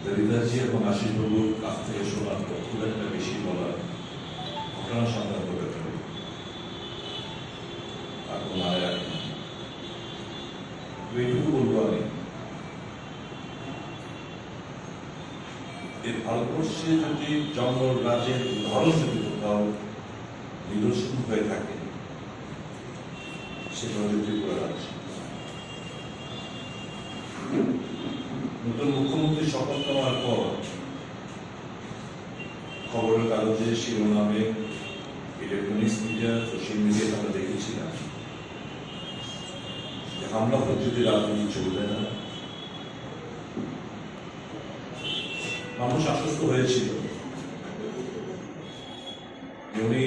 ললিতাজি এবং আশিসবাবুর কাছ থেকে শোনার পর খুব একটা বেশি বলার ঘটনা সংক্রান্ত ব্যাপারে আর কোনো মনে রাখি না। এইটুকু বলবো আমি, এই ভারতবর্ষে যদি জঙ্গল রাজের উদাহরণ যদি কোথাও নিদর্শন হয়ে থাকে সেটা হচ্ছে ত্রিপুরা রাজ্য। নতুন মুখ্যমন্ত্রী শপথ নেওয়ার পর খবরের কাগজে শিরোনামে ইলেকট্রনিক্স মিডিয়া সোশ্যাল মিডিয়াতে আমরা দেখেছিলাম যে হামলা পদ্ধতি রাজনীতি চলবে না। মানুষ আশ্বস্ত হয়েছিল উনি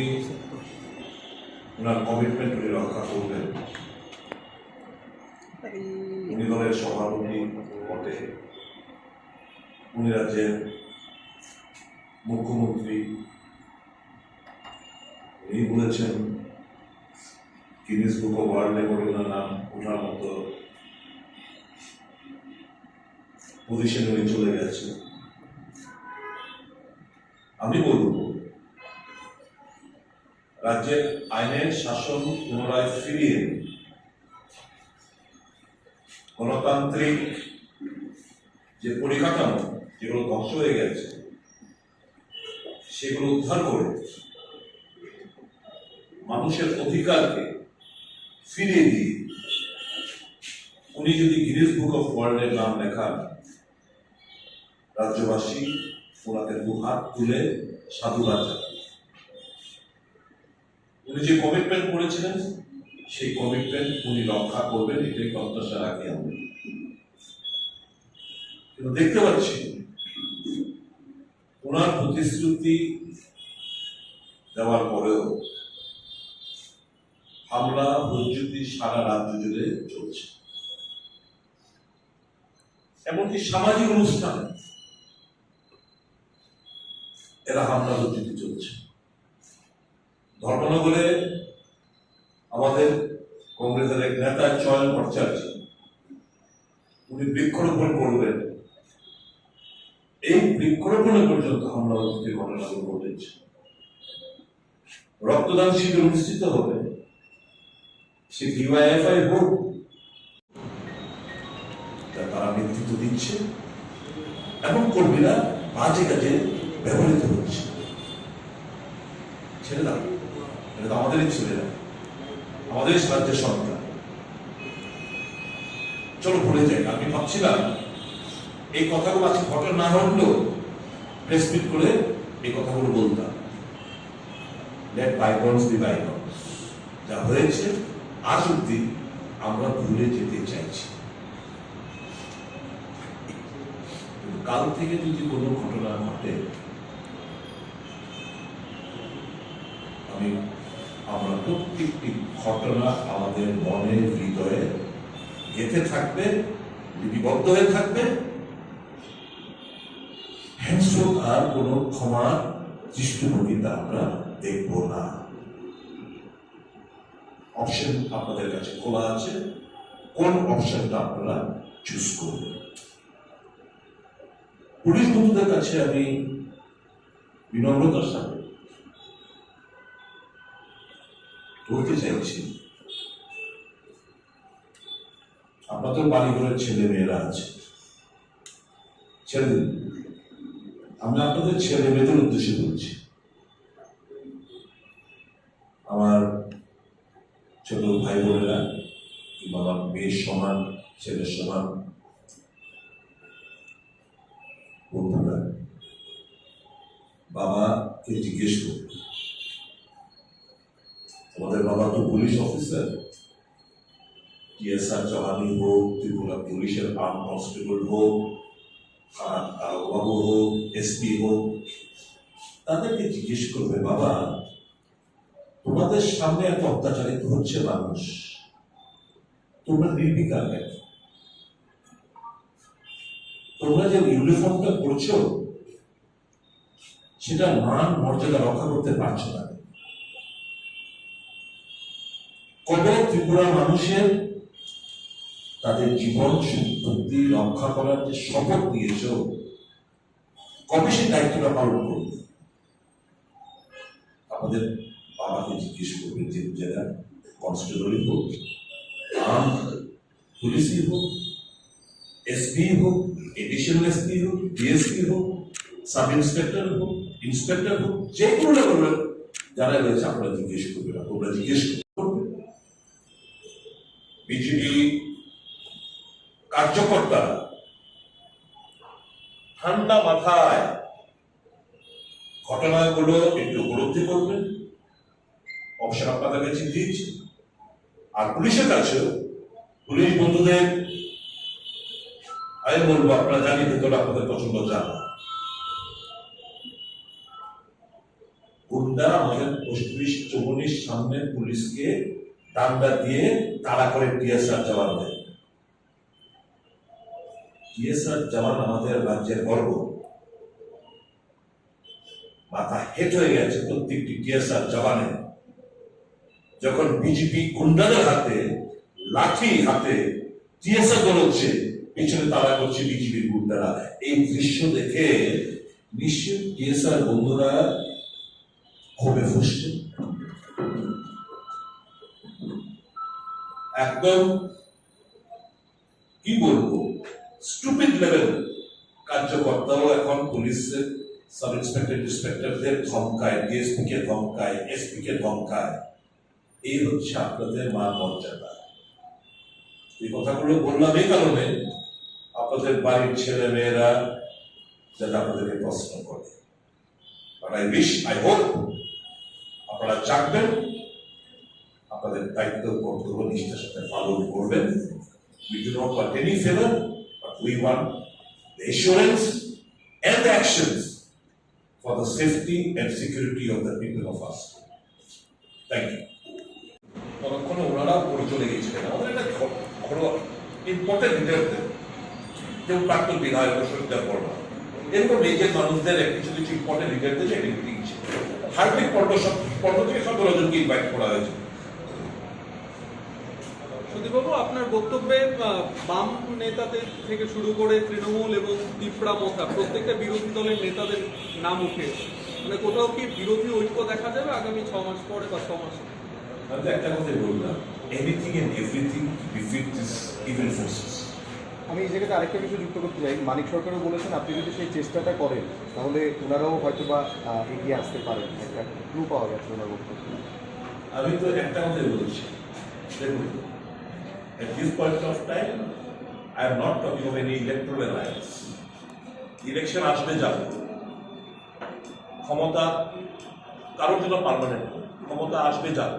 ওনার কমিটমেন্ট উনি রক্ষা করবেন। উনি দলের সভাপতি বটে, উনি রাজ্যের মুখ্যমন্ত্রী। উনি বলেছেন গিনেস বুক অফ ওয়ার্ল্ড রেকর্ডে ওনার নাম ওঠার মতো পজিশনে উনি চলে গেছে। আমি বলব রাজ্যের আইনের শাসন পুনরায় ফিরিয়ে গণতান্ত্রিক যে পরিকাঠামো যেগুলো ধ্বংস হয়ে গেছে সেগুলো উদ্ধার করে মানুষের অধিকারকে ফিরিয়ে দিয়ে উনি যদি গিনেস বুক অফ ওয়ার্ল্ডের নাম লেখান, রাজ্যবাসী ওনাকে দুহাত তুলে সাধুবাদ জানান। উনি যে কমিটমেন্ট করেছিলেন সেই কমিটমেন্ট উনি রক্ষা করবেন, এটাই প্রত্যাশা রাখি আমরা। কিন্তু দেখতে পাচ্ছি ওনার প্রতিশ্রুতি দেওয়ার পরেও হামলা হুজ্জুতি সারা রাজ্য জুড়ে চলছে। এমনকি সামাজিক অনুষ্ঠানে এরা হামলা হুজ্জুতি চলছে। ধর্মনগরে আমাদের কংগ্রেসের এক নেতা চয়ন ভট্টাচার্য উনি বৃক্ষরোপণ করবেন, এই বৃক্ষরোপণে পর্যন্ত হামলা হুজ্জুতির ঘটনাগুলো ঘটেছে। রক্তদান শিবির অনুষ্ঠিত হবে, সে ডিওয়াইএফআই হোক, তারা নেতৃত্ব দিচ্ছে এবং কর্মীরা বাজে কাজে ব্যবহৃত হচ্ছে। ছেলেরা, এটা তো আমাদেরই ছেলেরা, আমাদের রাজ্যের সন্তান। চলো ভুলে যাই। আমি ভাবছিলাম এই কথাগুলো আজকে ঘটনা না ঘটলেও প্রেস মিট করে এই কথাগুলো বলতাম। Let bygones be bygones. যা হয়েছে আজ অব্দি আমরা ভুলে যেতে চাইছি। কাল থেকে যদি কোনো ঘটনা ঘটে আমরা প্রত্যেকটি ঘটনা আমাদের মনে হৃদয়ে গেঁথে থাকবে, লিপিবদ্ধ হয়ে থাকবে। হেনস্রোত আর কোনো ক্ষমার দৃষ্টিভঙ্গিতে আমরা দেখব না। অপশন আপনাদের কাছে খোলা আছে, কোন অপশনটা আপনারা চুজ করবেন। পুলিশ বন্ধুদের কাছে আমি বিনম্রতার সাথে বলতে চাইছি, আপনাদের বাড়িঘরের ছেলে মেয়েরা আছে, ছেড়ে দিন। আমি আপনাদের ছেলে মেয়েদের উদ্দেশ্যে বলছি। আমার ছোট ভাই বোনেরা কিংবা আমার মেয়ের সমান, ছেলের সমান বন্ধুরা, বাবাকে জিজ্ঞেস করবে, আমাদের বাবা তো পুলিশ অফিসার, টিএসআর চৌহানি হোক, ত্রিপুরা পুলিশের আর্ম কনস্টেবল হোক, বাবু হোক, এসপি হোক, তাদেরকে জিজ্ঞেস করবে, বাবা তোমাদের সামনে এত অত্যাচারিত হচ্ছে মানুষ, তোমরা নির্বিকার কেন? তোমরা যে ইউনিফর্মটা করছো সেটা মান মর্যাদা রক্ষা করতে পারছো না। কবে ত্রিপুরা মানুষের তাদের জীবন সম্পত্তি রক্ষা করার যে শপথ দিয়েছ কবে সেই দায়িত্বটা পালন করবে? আমাদের বাবাকে জিজ্ঞেস করবেন যে যারা কনস্টেবলই হোক, আর্ম পুলিশই হোক, এসপি হোক, এডিশনাল এসপি হোক, ডিএসপি হোক, সাব ইন্সপেক্টর হোক, ইন্সপেক্টর হোক, যে কোনো লেভেলের যারা রয়েছে আপনারা জিজ্ঞেস করবেন, তোমরা জিজ্ঞেস করবে। বিজেপি কার্যকর্তা ঠান্ডা মাথায় ঘটনাগুলো একটু উপলব্ধি করবেন, অবসর আপনাদের কাছে দিয়েছি। আর পুলিশের কাছে পুলিশ বন্ধুদের আমি বলবো, আপনারা জানি ভেতরে আপনাদের পছন্দ জানা, গুন্ডা আমাদের পুলিশ চৌমনির সামনে পুলিশকে ডান্ডা দিয়ে তাড়া করে টিএসআর জওয়ান দেয়। টিএসআর জওয়ান আমাদের রাজ্যের গর্ব, মাথা হেট হয়ে গেছে প্রত্যেকটি টিএসআর জওয়ানের। যখন বিজেপি গুন্ডাদের হাতে লাঠি হাতে টিএসআর দৌড়চ্ছে, পিছনে তাড়া করছে বিজেপির গুন্ডারা, এই দৃশ্য দেখে নিশ্চয় টিএসআর বন্ধুরা ক্ষোভে ফুসছে। একদম কি বলবো, স্টুপিড লেভেল কার্যকর্তাও এখন পুলিশের সাব ইন্সপেক্টর ইন্সপেক্টরদের ধমকায়, ডিএসপি কে ধমকায়, এসপি কে ধমকায়। এই হচ্ছে আপনাদের মান মর্যাদা। এই কথাগুলো বললাম এই কারণে, আপনাদের বাড়ির ছেলে মেয়েরা যাতে আপনাদেরকে প্রশ্ন করে। আই উইশ, আই হোপ আপনারা জানবেন, আপনাদের দায়িত্ব কর্তব্য নিষ্ঠার সাথে পালন করবেন। We do not want any favor, but we want the assurance and the actions for the safety and security of the people of us. Thank you. ততক্ষণে ওনারা পড়ে চলে গিয়েছিলেন। আমাদের একটা ঘরোয়া ইম্পর্টেন্ট ডিটেলস, যেমন প্রাক্তন বিধায়ক সরিতা বর্মা, এরকম নিজের মানুষদের কিছু কিছু ইম্পর্টেন্ট ডিটেলস দিয়ে এটা দিয়েছে। হার্দিক পর্ব থেকে 17 জনকে ইনভাইট করা হয়েছে। সুদীপবাবু, আপনার বক্তব্যে বাম নেতাদের থেকে শুরু করে তৃণমূল এবং তিপ্রা মথা প্রত্যেকটা বিরোধী দলের নেতাদের নাম উঠে, মানে কোথাও কি বিরোধী ঐক্য দেখা যাবে আগামী 6 মাস পরে বা 6 মাসে? আমি তো একটা কথাই বললাম, anything and everything defeat this evil forces. আমি এই জায়গাতে আরেকটা কিছু যুক্ত করতে চাই। মানিক সরকারও বলেছেন আপনি যদি সেই চেষ্টাটা করেন তাহলে ওনারাও হয়তো বা এগিয়ে আসতে পারেন, একটা ক্লু পাওয়া গেছে ওনার বক্তব্য। আমি তো একটা কথাই বলছি, দেখুন, at this point of time I am not talking of any electoral alliance. Election আসবে যাবে, ক্ষমতা কারোর জন্য পার্মানেন্ট, ক্ষমতা আসবে যাবে।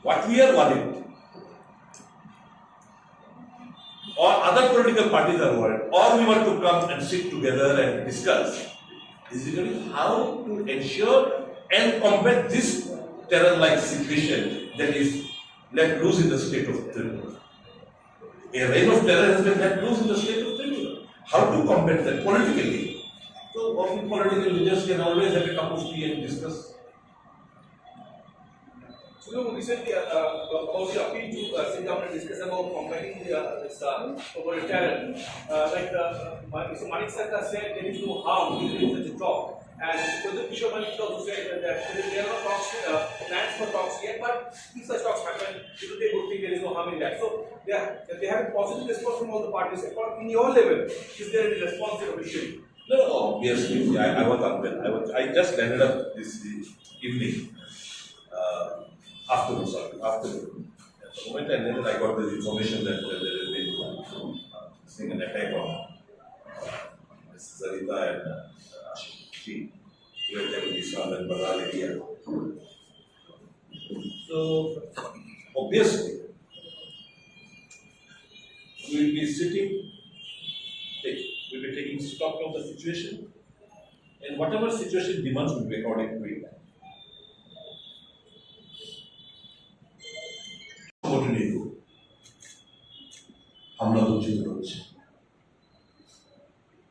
What we are worried, or other political parties are worried, or we want to come and sit together and discuss, is really how to ensure and combat this terror-like situation that is let loose in the state of Tripura. A reign of terror has been let loose in the state of Tripura. How to combat that politically? So, often political leaders can always have a cup of tea and discuss. So, recently, about the appeal to sit down and discuss about combating this over terror. So Manik Sarkar said there is no harm in such a talk. And the Kishore Manik also said that there are no talks, plans for talks yet, but if such talks happen, they would think there is no harm in that. So they have a positive response from all the parties. In your level, is there any response officially? No, obviously, I was up there. I just landed up this evening. Afternoon. At the moment I landed, I got the information that there has been an attack on Zarita and Ashish, who are taking Islam and Badal area. So, obviously, we will be sitting, we will be taking stock of the situation, and whatever situation demands will be according to it. হামলা উচিত হচ্ছে,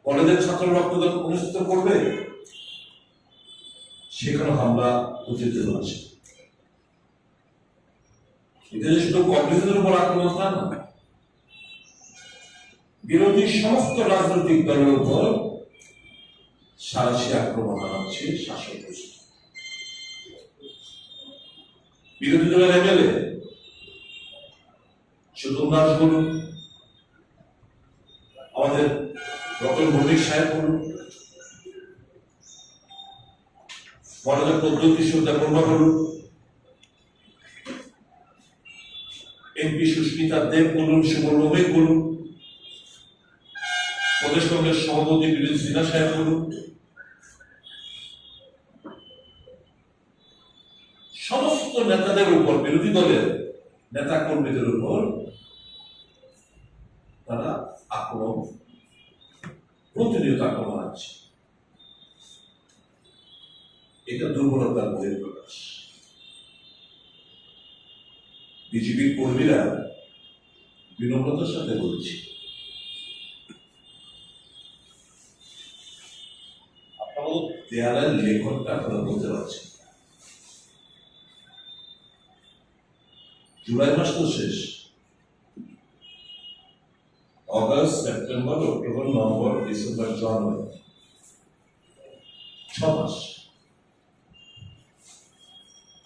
কলেজের ছাত্র রক্তদান অনুষ্ঠিত করবে, সেখানে হামলা উচিত হচ্ছে। এটা যে শুধু কংগ্রেসের উপর আক্রমণ তা না, বিরোধী সমস্ত রাজনৈতিক দলের উপর সারাশি আক্রমণ হানাচ্ছে শাসক গোষ্ঠী। বিরোধী দলের এমএলএ সুতন দাস বলুন, আমাদের রতন ভৌমিক সাহেব বলুন, মনোযোগ পদ্ধতি শ্রদ্ধা বর্মা বলুন, এমপি সুস্মিতা দেব বলুন, সুমন ভৌমিক বলুন, প্রদেশ কংগ্রেস সভাপতি বিরোধী সিনহা সাহেব বলুন, সমস্ত নেতাদের উপর, বিরোধী দলের নেতা কর্মীদের উপর তারা আক্রমণ, প্রতিনিয়ত আক্রমণ আছে। এটা দুর্বলতার বহিঃপ্রকাশ। বিজেপির কর্মীরা বিনম্রতার সাথে বলছি, আপনারা দেয়ালের লেখনটা আপনারা বলতে পারছেন। জুলাই মাস তো শেষ, August, September, October, November, December, January, 6 মাস।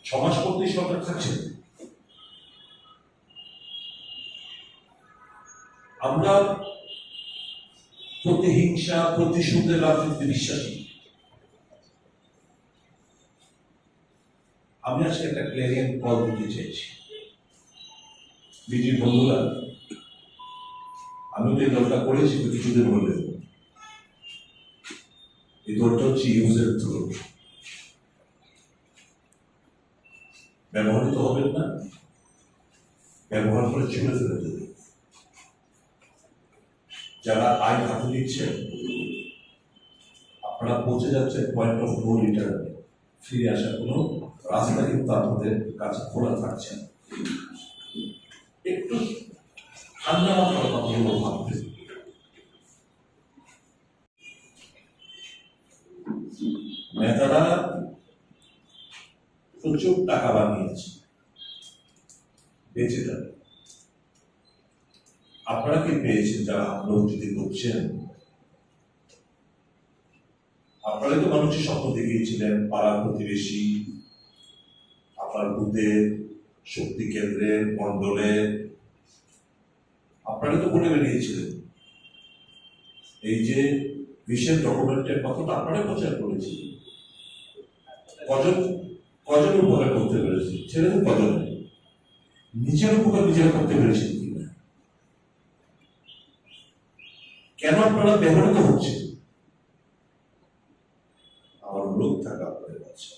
6 মাস পর্যন্ত সরকার থাকছে। আমরা প্রতিহিংসা, প্রতিশোধের রাজনীতিতে বিশ্বাসী। আমি আজকে একটা ক্লিয়ারিং কল দিতে চাইছি। বিজেপি বন্ধুরা, আমি তো এই দলটা করেছি কিছুদিন হলে। এই দলটা হচ্ছে ইউজের থ্রো, ব্যবহৃত হবেন না, ব্যবহার করে ছুড়ে ফেলে দেবে। যারা আইন হাতে নিচ্ছেন, আপনারা পৌঁছে যাচ্ছেন পয়েন্ট অফ নো রিটার্ন। ফিরে আসার কোনো রাস্তা কিন্তু আপনাদের কাছে খোলা থাকছে না। একটু ঠান্ডা মাথার কথাগুলো ভাববে। নেতারা প্রচুর টাকা বানিয়েছে, বেঁচে যাবে। আপনারা কি পেয়েছেন যারা আত্মহত্যা করছেন? আপনারা তো মানুষের স্বপ্ন দেখিয়েছিলেন, পাড়ার প্রতিবেশী, আপনার বুথে, শক্তি কেন্দ্রে, মন্ডলে, আপনারা তো বলে বেরিয়েছিলেন। এই যে বিশেষ ডকুমেন্টের কথাটা আপনারা প্রচার করেছিলেন। কজন উপকার করতে পেরেছে? ছেলেদের কজন নিজের উপকার নিজেরা করতে পেরেছেন কিনা? কেন আপনারা ব্যবহৃত হচ্ছে? আমার লোক থাকা আপনাদের কাছে।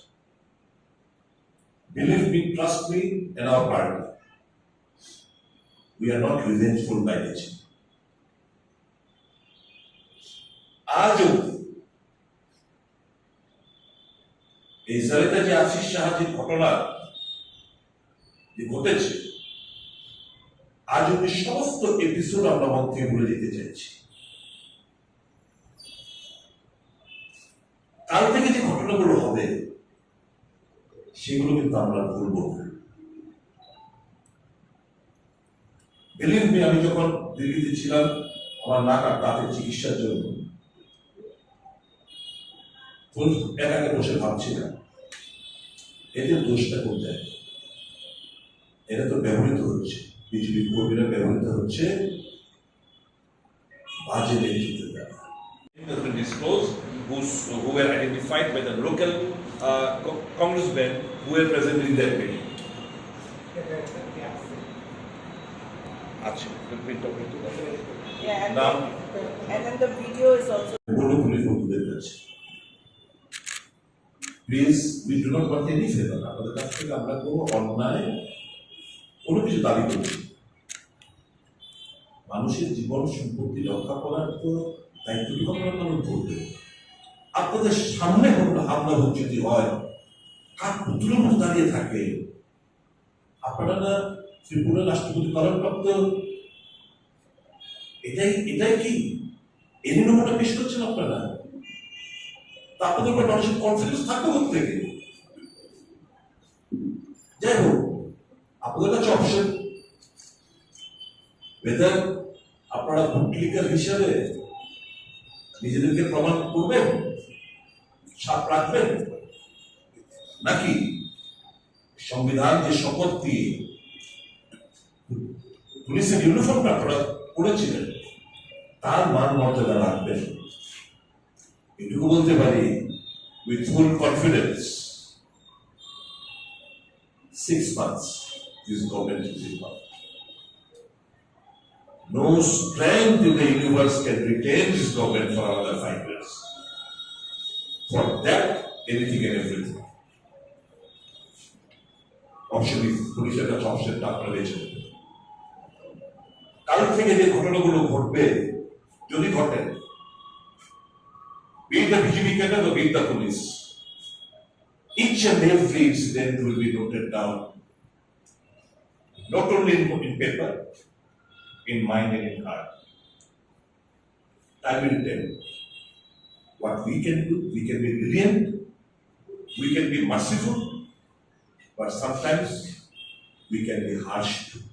Believe me, trust me, and our party. We are not revengeful by nature. আজ ইসরায়েলে যে আশিস সাহায্যের ঘটনা যে ঘটেছে, আজ অব্দি সমস্ত এপিসোড আমরা মন থেকে ভুলে যেতে চাইছি। কাল থেকে যে ঘটনাগুলো হবে সেগুলো কিন্তু আমরা ভুলব না। বিলিভ মি, আমি যখন দিল্লিতে ছিলাম আমার নাক আর দাঁতের চিকিৎসার জন্য, একাকে বসে ভাবছিলাম এদের দোষটা কোথায়? এরা তো ব্যবহৃত হচ্ছে, বিজেপি কর্মীরা ব্যবহৃত হচ্ছে বাজে নেতৃত্বের দ্বারা। Has been disclosed who were identified by the local congressmen who were present in that meeting. Acha, let me talk into that. Yeah, and, Now, and then the video is also. বড় police বন্ধুদের কাছে please, we do not want any favour. আমাদের কাছ থেকে আমরা কোনো অন্যায় কোনো কিছু দাবি করি না। মানুষের জীবন সম্পত্তি রক্ষা করার তো দায়িত্বটুকু আপনারা পালন করবে। আপনাদের সামনে হামলা যদি হয়, কার পুতুলের মতো দাঁড়িয়ে থাকে? আপনারা না ত্রিপুরা রাষ্ট্রপতি করারপ্রাপ্ত, এটাই কি এই নমুনা পেশ করছেন আপনারা? তা আপনাদের উপর মানুষের কনফিডেন্স থাকবে থেকে। যাই হোক, আপনাদের কাছে অপশন, বেদার আপনারা ভোট লিকার হিসাবে নিজেদেরকে প্রমাণ করবেন ছাপ রাখবেন, নাকি সংবিধান যে শপথ দিয়ে পুলিশের ইউনিফর্মটা আপনারা পড়েছিলেন তার মান মর্যাদা রাখবেন? এটুকু বলতে পারি with full confidence, 6 months this government is in power. No strength in the universe can retain this government for another 5 years. For that, anything and everything. Option is পুলিশের কাছে অপশনটা আপনারা বেছে নেবেন। কাল থেকে যে ঘটনাগুলো ঘটবে, যদি ঘটে, be it the BJP cadre or be it the police, each and every incident will be noted down, not only in paper, in mind and in heart. I will tell what we can do. We can be brilliant, we can be merciful, but sometimes we can be harsh too.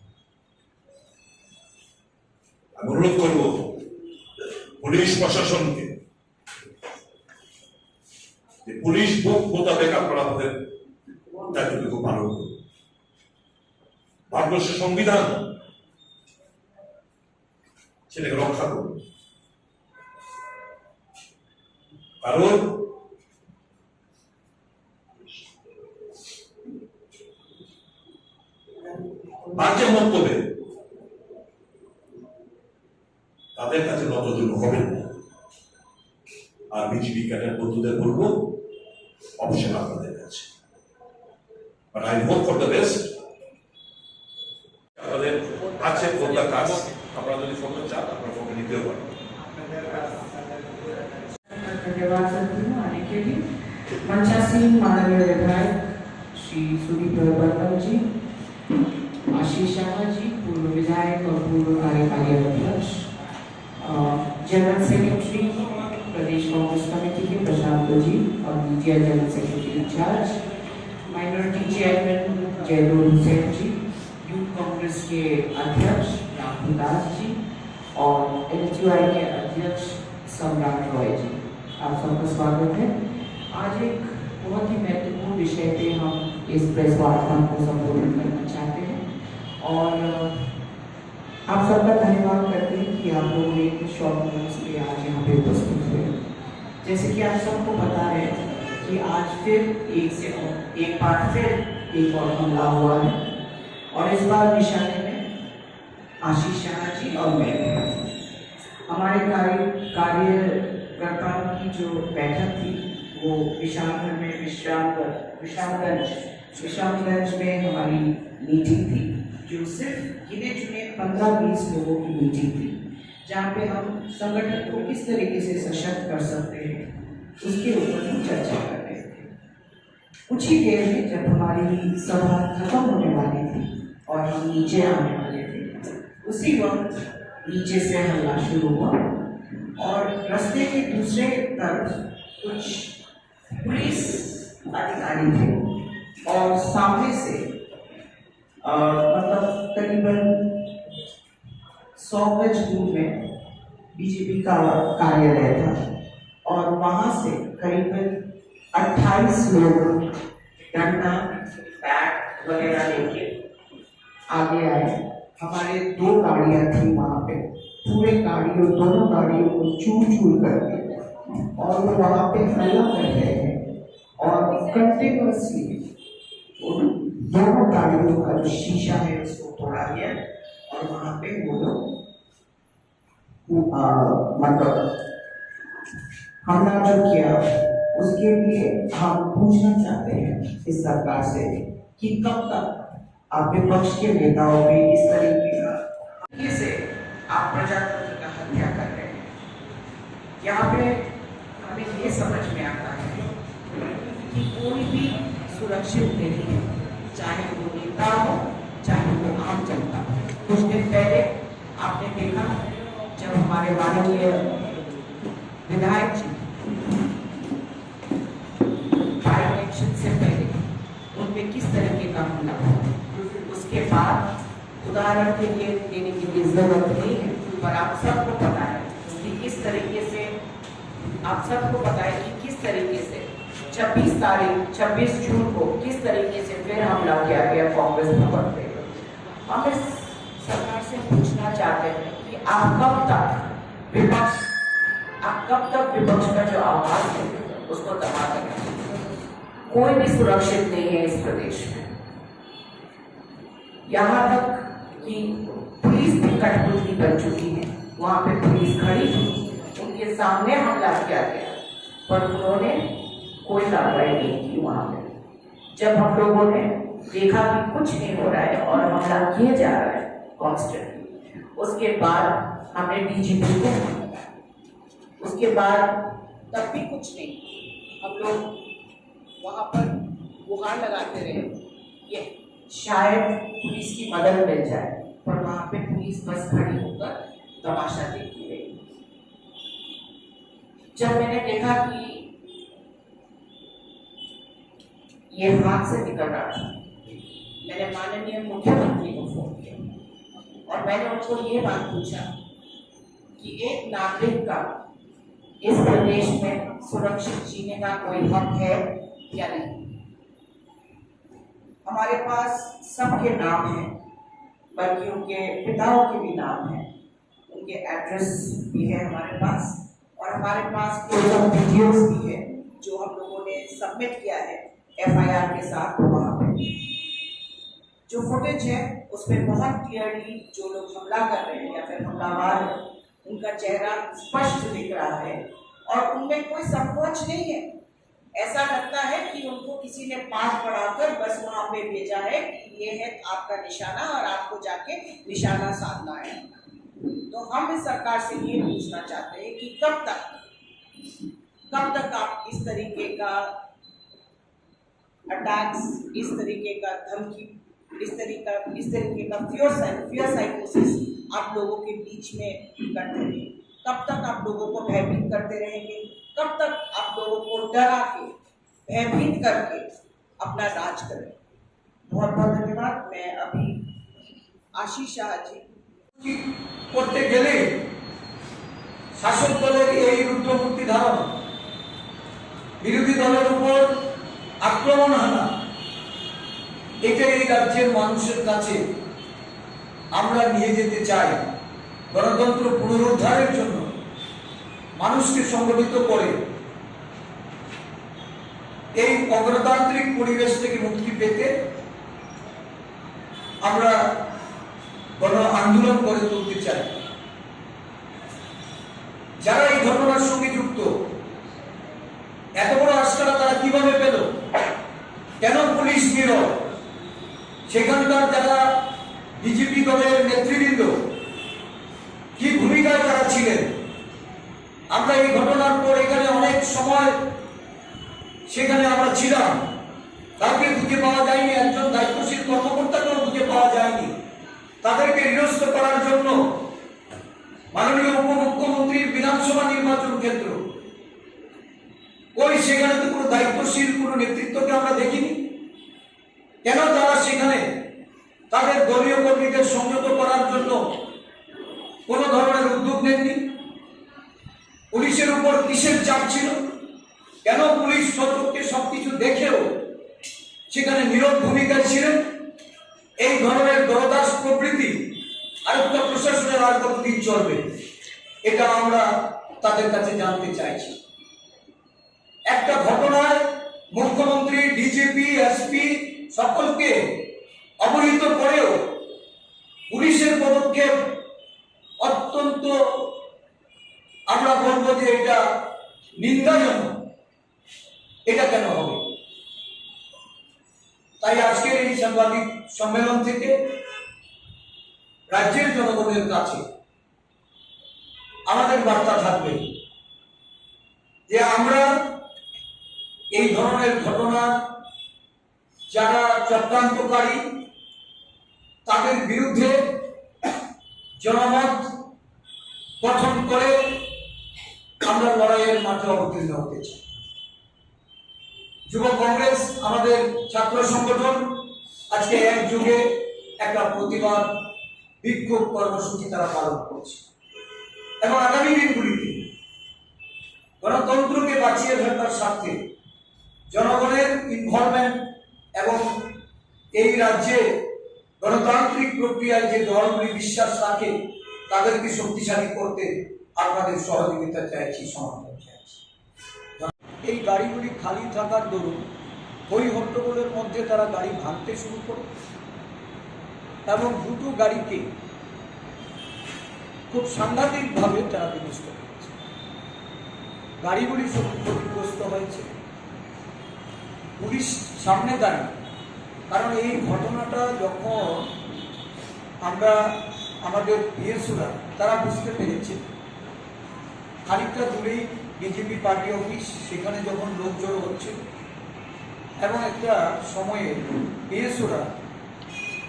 আমি অনুরোধ করব police প্রশাসনকে যে police বুক মোতাবেক আপনারা তাদের দায়িত্বটুকু পালন করুন। ভারতবর্ষের সংবিধান সেটাকে রক্ষা করুন, কারণ বাজে মন্তব্যে তাদের কাছে নতজন হবেন না। আর বিজেপি ক্যাডার বন্ধুদের বলবো অপশন আপনাদের কাছে, but I hope for the best. আমাদের আছে কোনটা কাজ, আপনারা যদি ফটো চান আপনারা ফটো নিতেও পারেন। धन्यवाद करती हूँ आने के लिए। मंचासीन माननीय विधायक श्री सुदीप बर्मन जी, आशीष शाह जी, पूर्व विधायक और पूर्व कार्यकारी अध्यक्ष, जनरल सेक्रेटरी प्रदेश कांग्रेस कमेटी के प्रशांत जी और media general secretary incharge, minority chairman Jaydol Hussain ji, youth Congress के अध्यक्ष रामपुर दास जी और एलटीआई के अध्यक्ष सम्राट रॉय जी, आप सबका स्वागत है। आज एक बहुत ही महत्वपूर्ण विषय पे हम इस प्रेस वार्ता को संबोधित करना चाहते हैं और आप सबका धन्यवाद करते हैं कि आप लोगों ने शॉर्ट नोटिस पे आज यहाँ पे उपस्थित हुए। जैसे कि आप सबको पता है कि आज फिर एक बार फिर एक और हमला हुआ है और इस बार निशाने में आशीष शाह जी और मैं थे। हमारे कार्यकर्ताओं की जो बैठक थी वो विशालगढ़ में विश्रामगंज में हमारी मीटिंग थी, जो सिर्फ गिने चुने 15-20 लोगों की मीटिंग थी, जहाँ पे हम संगठन को किस तरीके से सशक्त कर सकते हैं उसके ऊपर हम चर्चा कर रहे थे। कुछ ही देर में जब हमारी सभा खत्म होने वाली थी और हम नीचे आने वाले थे, उसी वक्त नीचे से हल्ला शुरू हुआ और रास्ते के दूसरे तरफ कुछ पुलिस अधिकारी थे और सामने से मतलब करीबन 100 गज दूर में बीजेपी का कार्यालय था और वहां से करीबन 28 लोग डंडा बैट वगैरह लेके आगे आए। हमारे 2 गाड़ियां थी वहां पे, पूरे दोनों गाड़ियों को चूर करके और वो वहां पे हल्ला कर रहे हैं और कंटिन्यूअसली दोनों गाड़ियों का जो शीशा है उसको तोड़ा गया और वहां पे वो लोग मतलब हमला जो किया। उसके लिए हम पूछना चाहते हैं इस सरकार से कि कब तक आप विपक्ष के नेताओं पे इस तरीके से आप प्रजातंत्र का हत्या कर रहे हैं। यहाँ पे हमें ये समझ में आता है कि कोई भी सुरक्षित नहीं है, चाहे वो नेता हो चाहे वो आम जनता हो। कुछ दिन पहले आपने देखा जब हमारे माननीय विधायक जी बाई इलेक्शन से पहले उन पे किस तरीके का हमला हुआ, उसके बाद उदाहरण के लिए देने की जरूरत नहीं है, पर आप सबको पता है कि किस तरीके से 26 जून को किस तरीके से फिर हमला किया गया कांग्रेस भवन पे। हम इस सरकार से पूछना चाहते हैं कि आप कब तक विपक्ष का जो आवाज है उसको दबा देंगे। कोई भी सुरक्षित नहीं है इस प्रदेश में, यहाँ तक कि पुलिस भी कठपुतली बन चुकी है। वहां पे पुलिस खड़ी थी, उनके सामने हमला किया गया, पर उन्होंने कोई कार्रवाई नहीं की। वहां पे जब हम लोगों ने देखा कि कुछ नहीं हो रहा है और हमला किया जा रहा है कॉन्स्टेंटली, उसके बाद हमने डीजीपी को, उसके बाद तब भी कुछ नहीं, हम लोग वहाँ पर गुहार लगाते रहे ये शायद पुलिस की मदद मिल जाए, पर वहां पे पुलिस बस खड़ी होकर तमाशा देखती रही। जब मैंने देखा कि ये हाथ से निकल रहा था, मैंने माननीय मुख्यमंत्री को फोन किया और मैंने उनको ये बात पूछा कि एक नागरिक का इस प्रदेश में सुरक्षित जीने का कोई हक है या नहीं। हमारे पास सबके नाम हैं, बल्कि उनके पिताओं के भी नाम हैं, उनके एड्रेस भी है हमारे पास, और हमारे पास कुछ वीडियोस भी है जो हम लोगों ने सबमिट किया है FIR के साथ। वहाँ पे जो फुटेज है उसमें बहुत क्लियरली जो लोग हमला कर रहे हैं या फिर हमलावर हैं, उनका चेहरा स्पष्ट दिख रहा है और उनमें कोई संकोच नहीं है। ऐसा लगता है कि उनको किसी ने पाठ पढ़ाकर बस वहां पे भेजा है कि ये है आपका निशाना और आपको जाके निशाना साधना है। तो हम इस सरकार से ये पूछना चाहते हैं कि कब तक आप इस तरीके का अटैक्स, इस तरीके का धमकी, इस तरीके का फियर साइकोसिस आप लोगों के बीच में करते रहेंगे? कब तक आप लोगों को भयभीत करते रहेंगे? कब तक आप लोगों को डरा के, भयभीत करके अपना राज करें? बहुत बहुत धन्यवाद। मैं अभी आशीष शाह जी করতে গেলে শাসক দলের এই রুদ্রমূর্তি ধারণ, বিরোধী দলের উপর আক্রমণ হানা, এটা এই রাজ্যের মানুষের কাছে আমরা নিয়ে যেতে চাই। গণতন্ত্র পুনরুদ্ধারের জন্য মানুষকে সংগঠিত করে এই অগণতান্ত্রিক পরিবেশ থেকে মুক্তি পেতে আমরা গণ আন্দোলন গড়ে তুলতে চাই। যারা এই ঘটনার সঙ্গে যুক্ত, এত বড় আস্কারা তারা কিভাবে পেল? কেন পুলিশ নীরব? সেখানকার যারা বিজেপি দলের নেতৃবৃন্দ কি ভূমিকায় তারা ছিলেন? আমরা এই ঘটনার পর এখানে অনেক সময় সেখানে আমরা ছিলাম, কাউকে খুঁজে পাওয়া যায়নি, একজন দায়িত্বশীল কর্মকর্তাকেও খুঁজে পাওয়া যায়নি। তাদেরকে নিরস্ত করার জন্য মাননীয় উপমুখ্যমন্ত্রীর বিধানসভা নির্বাচন কেন্দ্র, ওই সেখানে তো কোনো দায়িত্বশীল কোনো নেতৃত্বকে আমরা দেখিনি। কেন তারা সেখানে তাদের দলীয় কর্মীদের সংযত করার জন্য কোনো ধরনের উদ্যোগ নেননি? পুলিশের উপর কিসের চাপ ছিল? কেন পুলিশ সতর্কে সবকিছু দেখেও সেখানে নীরব ভূমিকায় ছিলেন? এই ধরনের দরদাস প্রবৃত্তি আরেকটা প্রশাসনের আর কতদিন চলবে? এটা আমরা তাদের কাছে জানতে চাইছি। একটা ঘটনায় মুখ্যমন্ত্রী, ডিজিপি, এসপি সকলকে অবহিত করেও পুলিশের পদক্ষেপ অত্যন্ত, আমরা বলবো যে এটা নিন্দাজনক। এটা কেন হবে? তাই আজকের এই সাংবাদিক সম্মেলন থেকে রাজ্যের জনগণের কাছে আমাদের বার্তা থাকবে যে আমরা এই ধরনের ঘটনা যারা চক্রান্তকারী তাদের বিরুদ্ধে জনমত গঠন করে আমরা লড়াইয়ের মাঠে অবতীর্ণ হতে চাই। যুব কংগ্রেস, আমাদের ছাত্র সংগঠন আজকে একযোগে একটা প্রতিবাদ বিক্ষোভ কর্মসূচি তারা পালন করছে এবং আগামী দিনগুলিতে গণতন্ত্রকে বাঁচিয়ে রাখার স্বার্থে জনগণের ইনভলভমেন্ট এবং এই রাজ্যে গণতান্ত্রিক প্রক্রিয়ায় যে দলগুলি বিশ্বাস রাখে তাদেরকে শক্তিশালী করতে আপনাদের সহযোগিতা চাইছি, সমর্থন চাইছি। এই গাড়িগুলি খালি থাকার দরুন ওই হট্টগোলের মধ্যে তারা গাড়ি ভাঙতে শুরু করে এবং দুটো গাড়িকে খুব সাংঘাতিকভাবে তারা বিনষ্ট করেছে। গাড়িগুলি সব ক্ষতিগ্রস্ত হয়েছে। পুলিশ সামনে দাঁড়িয়ে, কারণ এই ঘটনাটা যখন আমরা আমাদের পিএসওরা তারা বুঝতে পেরেছে, খানিকটা দূরেই বিজেপি পার্টি অফিস, সেখানে যখন লোক জড়ো হচ্ছে এবং একটা সময়ে পিএসওরা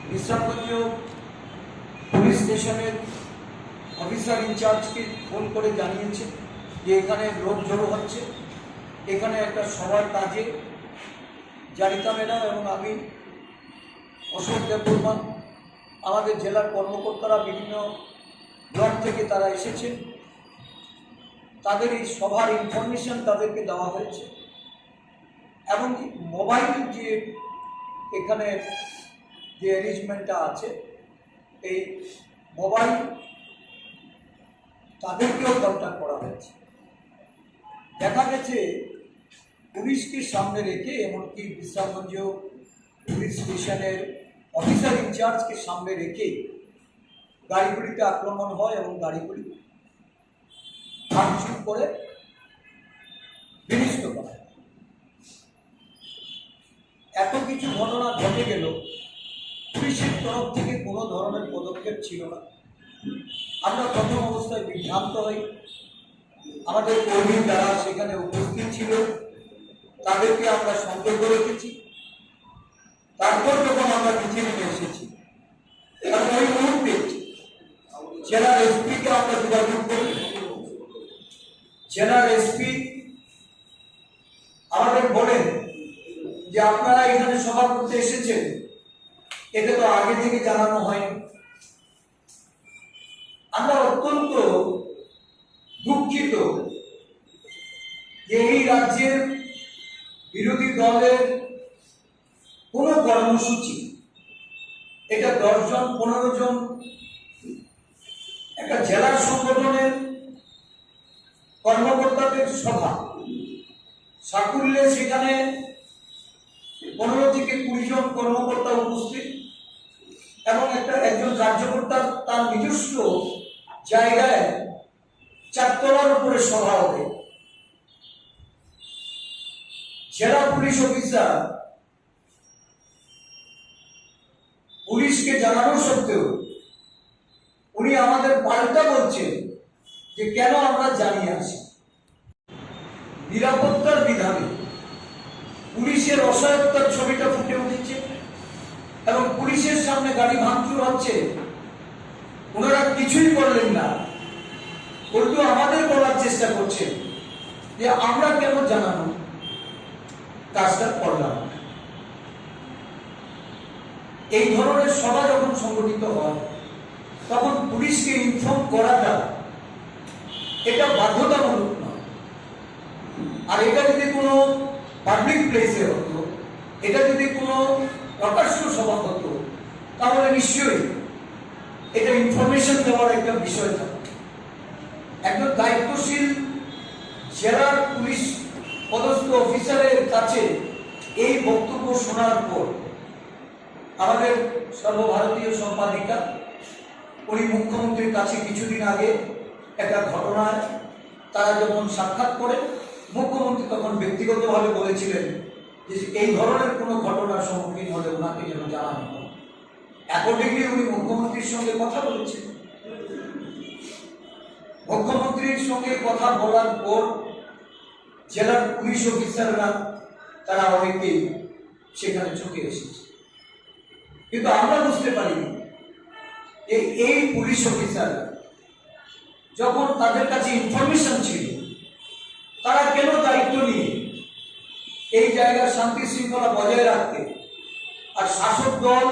বিশ্রামগঞ্জ পুলিশ স্টেশনের অফিসার ইনচার্জকে ফোন করে জানিয়েছে যে এখানে লোক জড়ো হচ্ছে, এখানে একটা সবার কাজে জারিতা ম্যাডাম এবং আমি, অশোক দেববর্মা, আমাদের জেলার কর্মকর্তারা বিভিন্ন ব্লক থেকে তারা এসেছেন। তাদের এই সভার ইনফরমেশন তাদেরকে দেওয়া হয়েছে এবং মোবাইল যে এখানে যে অ্যারেঞ্জমেন্টটা আছে, এই মোবাইল তাদেরকেও কন্ট্যাক্ট করা হয়েছে। দেখা গেছে পুলিশকে সামনে রেখে, এমনকি বিশ্রামগঞ্জ পুলিশ স্টেশনের অফিসার ইনচার্জকে সামনে রেখে গাড়িগুলিতে আক্রমণ হয় এবং গাড়িগুলি ভাঙচুর করে বিনষ্ট করা। এত কিছু ঘটনা ঘটে গেল, পুলিশের তরফ থেকে কোনো ধরনের পদক্ষেপ ছিল না। আমরা প্রথম অবস্থায় বিভ্রান্ত হই। আমাদের কর্মী যারা সেখানে উপস্থিত ছিল তাদেরকে আমরা সতর্ক রেখেছি। তারপর যখন আমরা নিচে নেমে এসেছি, তখন ওই মুহূর্তে জেলার এসপিকে আমরা যোগাযোগ করি। জেলার এসপি আমাদের বলেন যে আপনারা এখানে সভা করতে এসেছেন, এটা তো আগে থেকে জানানো হয়নি। আমরা অত্যন্ত দুঃখিত যে এই রাজ্যের বিরোধী দলের কোন কর্মসূচি, এটা 10 জন 15 জন একটা জেলার সংগঠনের কর্মকর্তাদের সভা, সাকুল্যে সেখানে 15 থেকে 20 জন কর্মকর্তা উপস্থিত এবং একজন কার্যকর্তা তার নিজস্ব জায়গায় 4 তলার উপরে সভা হবে। জেলা পুলিশ অফিসার পুলিশকে জানানো সত্ত্বেও উনি আমাদের পাল্টা বলছেন যে কেন আমরা জানিয়ে আসি। নিরাপত্তার বিধানে পুলিশের অসহায়তার ছবিটা ফুটে উঠেছে এবং পুলিশের সামনে গাড়ি ভাঙচুর হচ্ছে, ওনারা কিছুই করলেন না, উল্টো আমাদের বলার চেষ্টা করছেন যে আমরা কেন জানানো কাজটা করলাম। এই ধরনের সভা যখন সংগঠিত হয় তখন পুলিশকে ইনফর্ম করাটা এটা বাধ্যতামূলক নয়। আর এটা যদি কোনো পাবলিক প্লেসে হতো, এটা যদি কোনো প্রকাশ্য সভা হতো, তাহলে নিশ্চয়ই এটা ইনফরমেশন দেওয়ার একটা বিষয় থাকে। একজন দায়িত্বশীল জেলার পুলিশ পদস্থ অফিসারের কাছে এই বক্তব্য শোনার পর আমাদের সর্বভারতীয় সম্পাদিকা উনি মুখ্যমন্ত্রীর কাছে কিছুদিন আগে একটা ঘটনায় তারা যখন সাক্ষাৎ করে, মুখ্যমন্ত্রী তখন ব্যক্তিগতভাবে বলেছিলেন যে এই ধরনের কোনো ঘটনার সম্মুখীন হলে ওনাকে যেন জানানো হয়। অ্যাকর্ডিংলি উনি মুখ্যমন্ত্রীর সঙ্গে কথা বলেছেন। মুখ্যমন্ত্রীর সঙ্গে কথা বলার পর জেলার পুলিশ অফিসাররা তারা অনেকেই সেখানে চলে এসেছে, কিন্তু আমরা বুঝতে পারিনি যে এই পুলিশ অফিসাররা যখন তাদের কাছে ইনফরমেশন ছিল, তারা কেন দায়িত্ব নিয়ে এই জায়গার শান্তি শৃঙ্খলা বজায় রাখতে, আর শাসক দল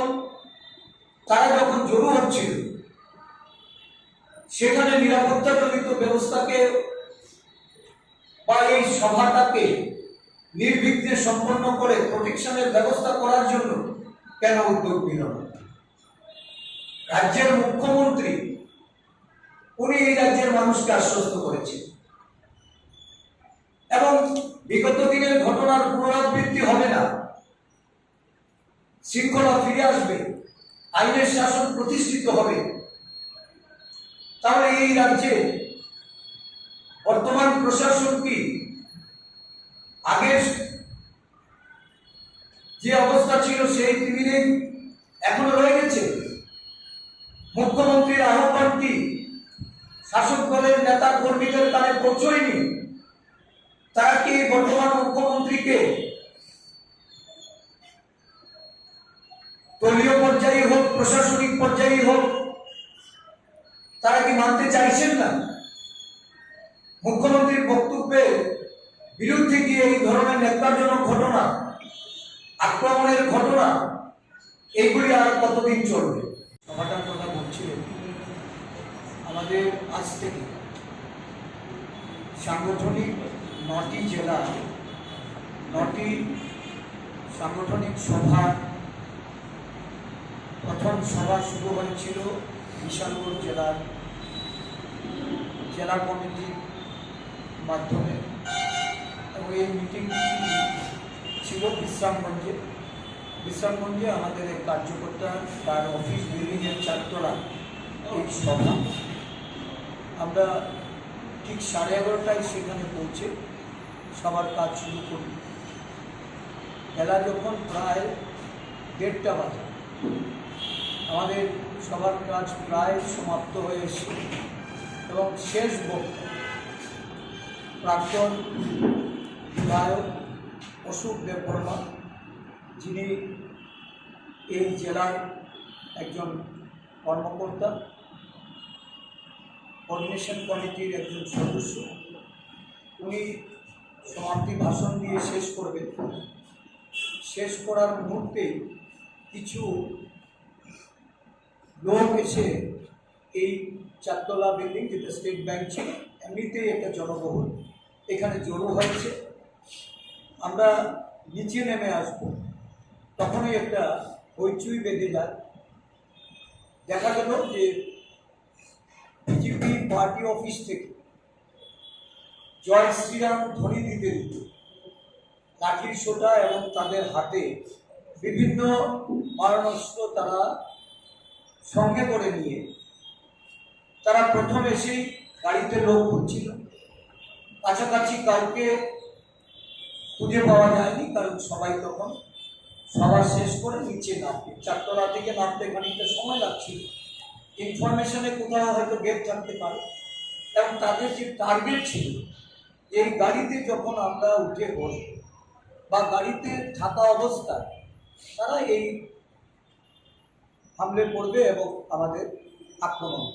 তারা যখন জড়ো হচ্ছিল সেখানে নিরাপত্তাজনিত ব্যবস্থাকে বা এই সভাটাকে নির্বিঘ্নে সম্পন্ন করে প্রোটেকশনের ব্যবস্থা করার জন্য কেন উদ্যোগ নিল না? রাজ্যের মুখ্যমন্ত্রী উনি এই রাজ্যের মানুষকে আশ্বস্ত করেছেন এবং বিগত দিনের ঘটনার পুনরাবৃত্তি হবে না, শৃঙ্খলা ফিরে আসবে, আইনের শাসন প্রতিষ্ঠিত হবে। তাহলে এই রাজ্যে বর্তমান প্রশাসন কি আগের যে অবস্থা ছিল সেই টেবিলেই এখনো রয়ে গেছে? মুখ্যমন্ত্রীর আহ্বান কি শাসক দলের নেতা কর্মীদের কানে পৌঁছয়নি? তারা কি বর্তমান মুখ্যমন্ত্রীকে দলীয় পর্যায়ে হোক, প্রশাসনিক পর্যায়ে হোক, তারা কি মানতে চাইছেন না? মুখ্যমন্ত্রীর বক্তব্যের বিরুদ্ধে গিয়ে এই ধরনের ন্যাক্কারজনক ঘটনা, আক্রমণের ঘটনা, এইগুলি আর কতদিন চলবে? সভাটার কথা বলছিলেন, আমাদের আজ থেকে সাংগঠনিক 9টি জেলা 9টি সাংগঠনিক সভা, প্রথম সভা শুরু হয়েছিল বিশালগড় জেলার জেলা কমিটির মাধ্যমে এবং এই মিটিংটি ছিল বিশ্রামগঞ্জে আমাদের এক কার্যকর্তা তার অফিস বিল্ডিংয়ের 4 তলা এই সভা। আমরা ঠিক 11:30টায় সেখানে পৌঁছে সবার কাজ শুরু করি। বেলা যখন প্রায় 1:30 বাজে, আমাদের সবার কাজ প্রায় সমাপ্ত হয়ে এসে এবং শেষ বক্তা প্রাক্তন বিধায়ক অশোক দেববর্মা, যিনি এই জেলার একজন কর্মকর্তা, কোঅর্ডিনেশন কমিটির একজন সদস্য, উনি সমাপ্তি ভাষণ দিয়ে শেষ করবেন। শেষ করার মুহূর্তে কিছু লোক এসে এই 4 তলা বিল্ডিং, যেটা স্টেট ব্যাংক ছিল, এমনিতেই একটা জনবহুল, এখানে জড়ো হয়েছে। আমরা নিচে নেমে আসবো, তখনই একটা হইচই বেঁধে যায়। দেখা গেল যে বিজেপি পার্টি অফিস থেকে জয় শ্রীরাম ধ্বনি দিতে দিতে লাঠির সোঁটা এবং তাদের হাতে বিভিন্ন মারণাস্ত্র তারা সঙ্গে করে নিয়ে তারা প্রথম এসেই গাড়িতে লোক ঘুরছিল। কাছাকাছি কাউকে খুঁজে পাওয়া যায়নি, কারণ সবাই তখন সভা শেষ করে নিচে নামবে। 4 তলা থেকে নামতে খানিকটা সময় লাগছিল। ইনফরমেশনে কোথাও হয়তো গেট জানতে পারে এবং তাদের যে টার্গেট ছিল, এই গাড়িতে যখন আমরা উঠে বসব বা গাড়িতে থাকা অবস্থায় তারা এই হামলে পড়বে এবং আমাদের আক্রমণ